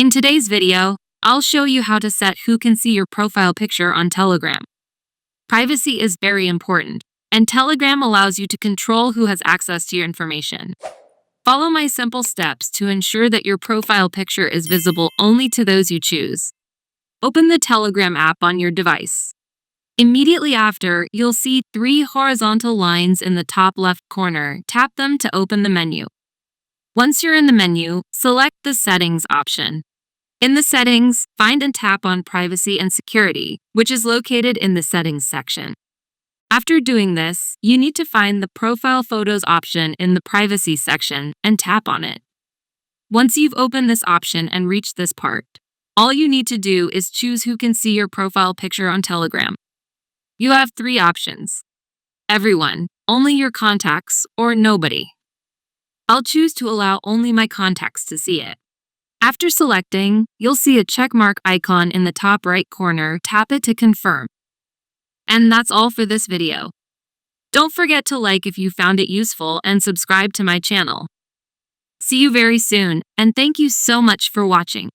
In today's video, I'll show you how to set who can see your profile picture on Telegram. Privacy is very important, and Telegram allows you to control who has access to your information. Follow my simple steps to ensure that your profile picture is visible only to those you choose. Open the Telegram app on your device. Immediately after, you'll see 3 horizontal lines in the top left corner. Tap them to open the menu. Once you're in the menu, select the Settings option. In the Settings, find and tap on Privacy and Security, which is located in the Settings section. After doing this, you need to find the Profile Photos option in the Privacy section and tap on it. Once you've opened this option and reached this part, all you need to do is choose who can see your profile picture on Telegram. You have 3 options: everyone, only your contacts, or nobody. I'll choose to allow only my contacts to see it. After selecting, you'll see a checkmark icon in the top right corner. Tap it to confirm. And that's all for this video. Don't forget to like if you found it useful and subscribe to my channel. See you very soon, and thank you so much for watching.